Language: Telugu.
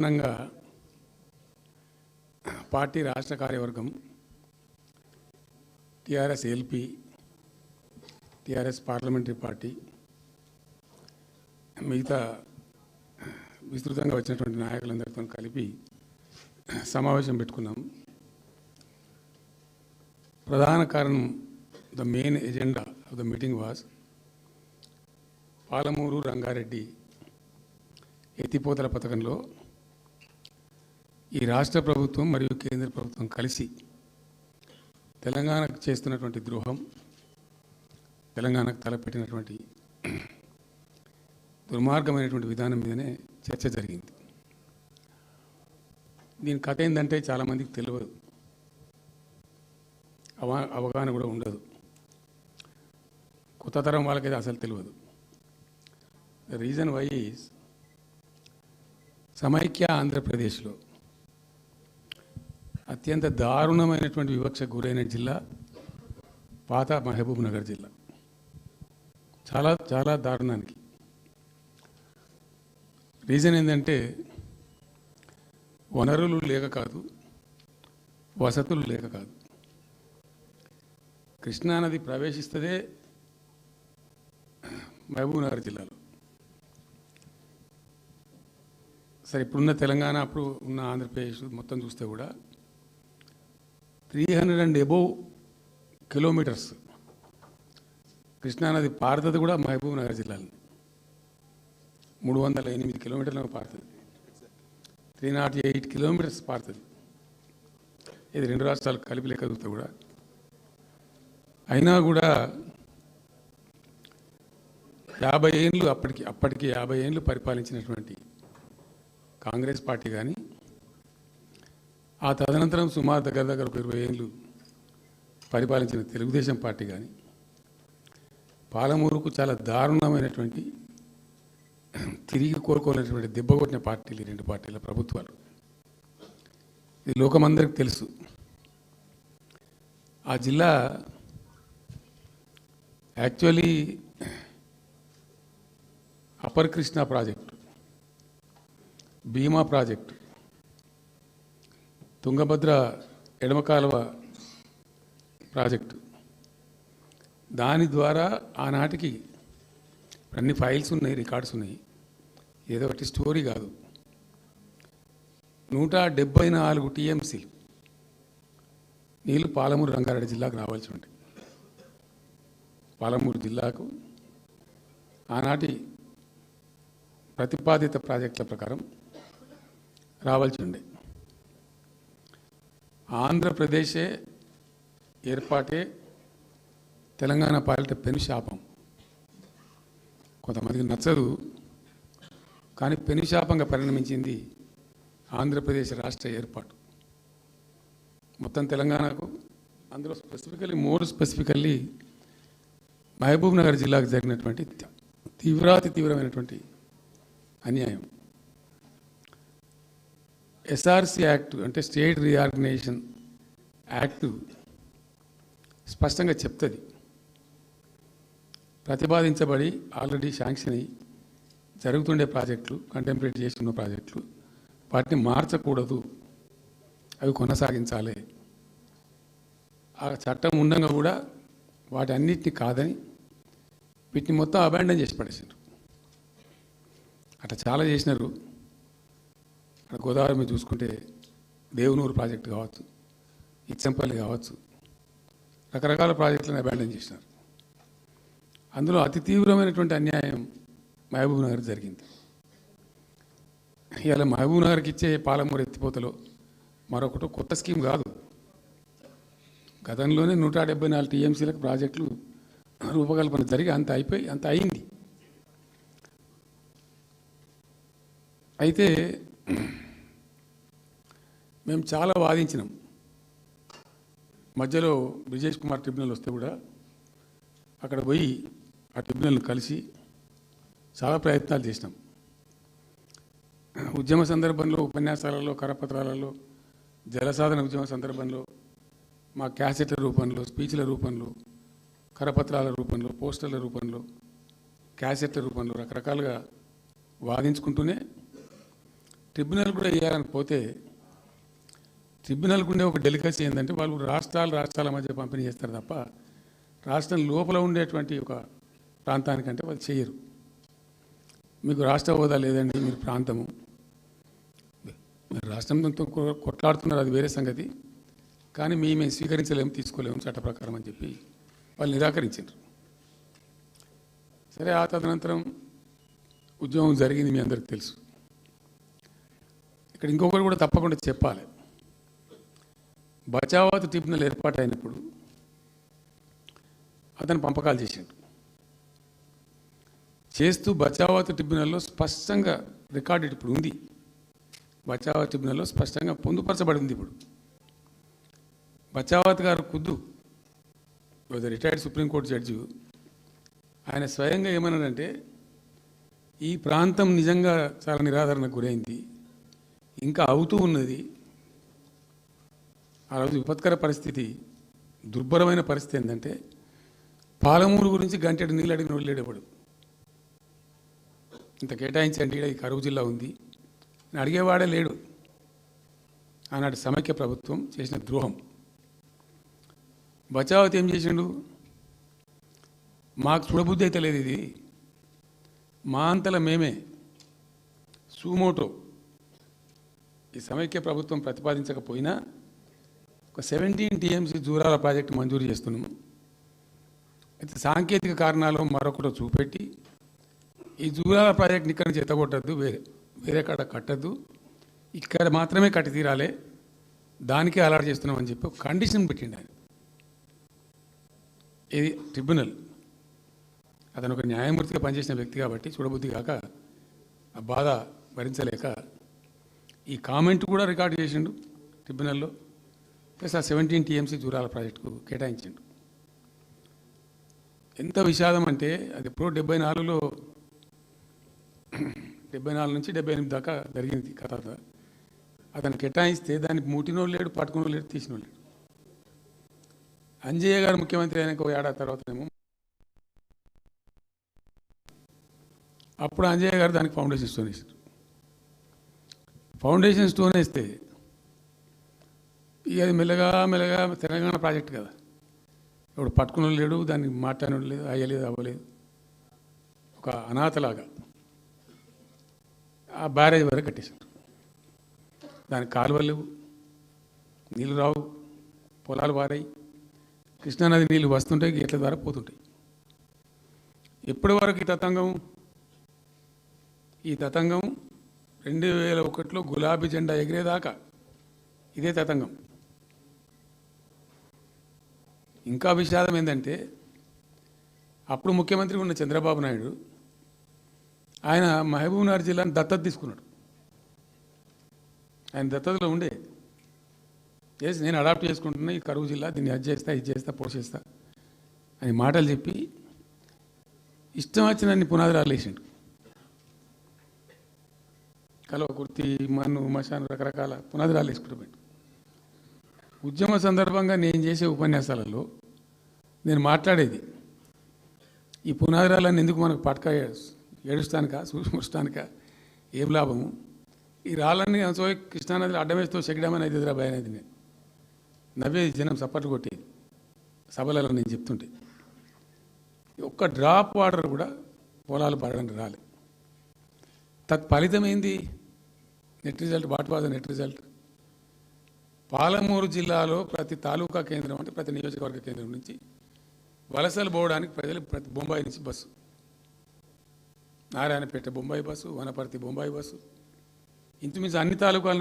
కారణంగా పార్టీ రాష్ట్ర కార్యవర్గం TRS LP TRS parliamentary party మిగతా విస్తృతంగా వచ్చినటువంటి నాయకులందరితో కలిపి సమావేశం పెట్టుకున్నాం. ప్రధాన కారణం, the main agenda of the meeting was Palamuru Rangareddy ఎత్తిపోతల పథకంలో ఈ రాష్ట్ర ప్రభుత్వం మరియు కేంద్ర ప్రభుత్వం కలిసి తెలంగాణకు చేస్తున్నటువంటి ద్రోహం, తెలంగాణకు తలపెట్టినటువంటి దుర్మార్గమైనటువంటి విధానం మీదనే చర్చ జరిగింది. దీని కథ ఏంటంటే చాలామందికి తెలియదు, అవగాహన కూడా ఉండదు. కొత్త తరం వాళ్ళకైతే అసలు తెలియదు. ద రీజన్ వై ఈజ్ సమైక్య ఆంధ్రప్రదేశ్లో అత్యంత దారుణమైనటువంటి వివక్షకు గురైన జిల్లా పాత మహబూబ్ నగర్ జిల్లా. చాలా చాలా దారుణానికి. రీజన్ ఏంటంటే వనరులు లేక కాదు, వసతులు లేక కాదు. కృష్ణానది ప్రవేశిస్తదే మహబూబ్ నగర్ జిల్లాలో. సరే, ఇప్పుడున్న తెలంగాణ, అప్పుడు ఉన్న ఆంధ్రప్రదేశ్ మొత్తం చూస్తే కూడా 300 and above కిలోమీటర్స్ కృష్ణానది పారుతుంది కూడా మహబూబ్ నగర్ జిల్లాలో. 308 కిలోమీటర్లకు పారుతుంది. 308 కిలోమీటర్స్ పారుతుంది. ఇది రెండు రాష్ట్రాలు కలిపి లెక్క చూస్తే కూడా. అయినా కూడా 50 ఏళ్ళు అప్పటికి 50 ఏళ్ళు పరిపాలించినటువంటి కాంగ్రెస్ పార్టీ కానీ, ఆ తదనంతరం సుమారు దగ్గర ఒక 20 ఏళ్ళు పరిపాలించిన తెలుగుదేశం పార్టీ కానీ పాలమూరుకు చాలా దారుణమైనటువంటి, తిరిగి కోరుకోలేనటువంటి దెబ్బ కొట్టిన పార్టీలు, రెండు పార్టీల ప్రభుత్వాలు. ఇది లోకమందరికి తెలుసు. ఆ జిల్లా యాక్చువల్లీ అప్పర్ కృష్ణా ప్రాజెక్టు, భీమా ప్రాజెక్టు, తుంగభద్ర ఎడమ కాలువ ప్రాజెక్టు, దాని ద్వారా ఆనాటికి అన్ని ఫైల్స్ ఉన్నాయి, రికార్డ్స్ ఉన్నాయి. ఏదో ఒకటి స్టోరీ కాదు. 174 టీఎంసీ నీళ్ళు పాలమూరు రంగారెడ్డి జిల్లాకు రావాల్సి ఉంటాయి. పాలమూరు జిల్లాకు ఆనాటి ప్రతిపాదిత ప్రాజెక్టుల ప్రకారం రావాల్సి ఉండే. ఆంధ్రప్రదేశే ఏర్పాటే తెలంగాణ పాలిట పెను శాపం. కొంతమందికి నచ్చదు, కానీ పెను శాపంగా పరిణమించింది ఆంధ్రప్రదేశ్ రాష్ట్ర ఏర్పాటు. మొత్తం తెలంగాణకు, అందులో మోర్ స్పెసిఫికల్లీ మహబూబ్ నగర్ జిల్లాకు జరిగినటువంటి తీవ్రమైనటువంటి అన్యాయం. ఎస్ఆర్సి యాక్ట్ అంటే స్టేట్ రీఆర్గనైజేషన్ యాక్టు స్పష్టంగా చెప్తుంది, ప్రతిపాదించబడి ఆల్రెడీ శాంక్షన్ అయ్యి జరుగుతుండే ప్రాజెక్టులు, కంటెంప్లేట్ చేస్తున్న ప్రాజెక్టులు, వాటిని మార్చకూడదు, అవి కొనసాగించాలి. ఆ చట్టం ఉండగా కూడా వాటి అన్నిటిని కాదని వీటిని మొత్తం అబాండన్ చేసి పడేసారు. అట్లా చాలా చేసినారు. అక్కడ గోదావరి మీద చూసుకుంటే దేవునూరు ప్రాజెక్టు కావచ్చు, ఇచ్చంపల్లి కావచ్చు, రకరకాల ప్రాజెక్టులను అబాండన్ చేసినారు. అందులో అతి తీవ్రమైనటువంటి అన్యాయం మహబూబ్ నగర్ జరిగింది. ఇవాళ మహబూబ్ నగర్కి ఇచ్చే పాలమూరు ఎత్తిపోతలో మరొకటి కొత్త స్కీమ్ కాదు. గతంలోనే 174 టీఎంసీలకు ప్రాజెక్టులు రూపకల్పన జరిగి అంత అయింది. అయితే మేము చాలా వాదించినాం. మధ్యలో బ్రిజేష్ కుమార్ ట్రిబ్యునల్ వస్తే కూడా అక్కడ పోయి ఆ ట్రిబ్యునల్ని కలిసి చాలా ప్రయత్నాలు చేసినాం. ఉద్యమ సందర్భంలో, ఉపన్యాసాలలో, కరపత్రాలలో, జలసాధన ఉద్యమ సందర్భంలో, మా క్యాసెట్ల రూపంలో, స్పీచ్ల రూపంలో, కరపత్రాల రూపంలో, పోస్టర్ల రూపంలో, క్యాసెట్ల రూపంలో రకరకాలుగా వాదించుకుంటూనే ట్రిబ్యునల్ కూడా వేయాలని పోతే ట్రిబ్యునల్కు ఉండే ఒక డెలికసీ ఏంటంటే వాళ్ళు రాష్ట్రాల మధ్య పంపిణీ చేస్తారు తప్ప రాష్ట్రం లోపల ఉండేటువంటి ఒక ప్రాంతానికంటే వాళ్ళు చేయరు. మీకు రాష్ట్ర హోదా లేదండి, మీరు ప్రాంతము, మీరు రాష్ట్రంతో కొట్లాడుతున్నారు, అది వేరే సంగతి, కానీ మేము స్వీకరించలేము, తీసుకోలేము చట్ట ప్రకారం అని చెప్పి వాళ్ళు నిరాకరించారు. సరే, ఆ తదనంతరం ఉద్యమం జరిగింది, మీ అందరికి తెలుసు. ఇక్కడ ఇంకొకరు కూడా తప్పకుండా చెప్పాలి. బచావత్ ట్రిబ్యునల్ ఏర్పాటు అయినప్పుడు అతను పంపకాలు చేస్తూ బచావత్ ట్రిబ్యునల్లో స్పష్టంగా రికార్డెడ్ ఇప్పుడు ఉంది. బచావత్ ట్రిబ్యునల్లో స్పష్టంగా పొందుపరచబడి ఉంది. ఇప్పుడు బచావత్ గారు ఖుద్దు రిటైర్డ్ సుప్రీంకోర్టు జడ్జి, ఆయన స్వయంగా ఏమన్నారంటే ఈ ప్రాంతం నిజంగా చాలా నిరాదరణకు గురైంది, ఇంకా అవుతూ ఉన్నది. ఆ రోజు విపత్కర పరిస్థితి, దుర్భరమైన పరిస్థితి ఏంటంటే పాలమూరు గురించి గంటెడు నీళ్ళు అడిగిన వాళ్ళు లేడేవాడు. ఇంత కేటాయించండి, ఈ కరువు జిల్లా ఉంది అని అడిగేవాడే లేడు. ఆనాటి సమైక్య ప్రభుత్వం చేసిన ద్రోహం. బచావత్ ఏం చేసిండు, మాకు చూడబుద్ధి అయితే లేదు, ఇది మా అంతల మేమే సూమోటో ఈ సమైక్య ప్రభుత్వం ప్రతిపాదించకపోయినా ఒక 17 TMC జూరాల ప్రాజెక్టు మంజూరు చేస్తున్నాము. అయితే సాంకేతిక కారణాలు మరొకటి చూపెట్టి ఈ జూరాల ప్రాజెక్టుని ఇక్కడ నుంచి ఎత్తగొట్టద్దు, వేరే కాడ కట్టద్దు, ఇక్కడ మాత్రమే కట్టి తీరాలి, దానికే అలాట్ చేస్తున్నామని చెప్పి ఒక కండిషన్ పెట్టిండు ఆయన. ఇది ట్రిబ్యునల్. అతను ఒక న్యాయమూర్తిగా పనిచేసిన వ్యక్తి కాబట్టి చూడబుద్ధి కాక ఆ బాధ భరించలేక ఈ కామెంట్ కూడా రికార్డు చేసిండు ట్రిబ్యునల్లో. ప్లస్ ఆ 17 TMC జూరాల ప్రాజెక్టుకు కేటాయించిండు. ఎంత విషాదం అంటే అది ఎప్పుడో 74లో 74 నుంచి 78 దాకా జరిగింది కథ. అతను కేటాయిస్తే దానికి ముట్టినోళ్ళు లేడు, పట్టుకున్నోళ్ళు లేడు, తీసినోళ్ళు లేడు. అంజయ్య గారు ముఖ్యమంత్రి అయినాక ఒక ఏడాది తర్వాతనేమో అప్పుడు అంజయ్య గారు దానికి ఫౌండేషన్ స్టోన్ వేసారు. ఫౌండేషన్ స్టోన్ వేస్తే ఇక అది మెల్లగా తెలంగాణ ప్రాజెక్ట్ కదా, ఇప్పుడు పట్టుకున్న లేడు, దాన్ని మాట్లాడడం లేదు, అయ్యలేదు, అవ్వలేదు, ఒక అనాథలాగా ఆ బ్యారేజ్ వరకు కట్టేశారు. దానికి కాలువలు లేవు, నీళ్ళు రావు, పొలాలు పారాయి, కృష్ణానది నీళ్ళు వస్తుంటాయి, గేట్ల ద్వారా పోతుంటాయి. ఎప్పటి వరకు ఈ తతంగం 2001లో గులాబీ జెండా ఎగిరేదాకా ఇదే తతంగం. ఇంకా విషాదం ఏంటంటే అప్పుడు ముఖ్యమంత్రి ఉన్న చంద్రబాబు నాయుడు ఆయన మహబూబ్నగర్ జిల్లాను దత్తత తీసుకున్నాడు. ఆయన దత్తతలో ఉండే నేను అడాప్ట్ చేసుకుంటున్నా ఈ కరువు జిల్లా, దీన్ని అది చేస్తా, ఇది చేస్తా, పోషిస్తా అని మాటలు చెప్పి ఇష్టం వచ్చినన్ని పునాదురాలు వేసిండు. కలవకుర్తి, మన్ను, మశాను, రకరకాల పునాదురాలు వేసుకుంటాడు. ఉద్యమ సందర్భంగా నేను చేసే ఉపన్యాసాలలో నేను మాట్లాడేది ఈ పునాదురాలన్నీ ఎందుకు మనకు పట్క ఏడుస్తానిక, సూక్ష్మృష్టానిక, ఏం లాభము, ఈ రాళ్ళన్నీ కృష్ణానదిలో అడ్డమేస్తూ చెక్కడమని అయితే భయ అనేది నేను నవ్వేది, జనం సప్పట్లు కొట్టేది సభలలో నేను చెప్తుంటే. ఒక్క డ్రాప్ వాటర్ కూడా పొలాలు పడడానికి రాలేదు. తత్ఫలితమైంది net result. What was net result? Palamuru జిల్లాలో ప్రతి తాలూకా కేంద్రం అంటే ప్రతి నియోజకవర్గ కేంద్రం నుంచి వలసలు పోవడానికి ప్రజలు ప్రతి బొంబాయి నుంచి bus, Narayanpet Bombay bus, Wanaparthy Bombay bus, ఇంచుమించు అన్ని తాలూకాల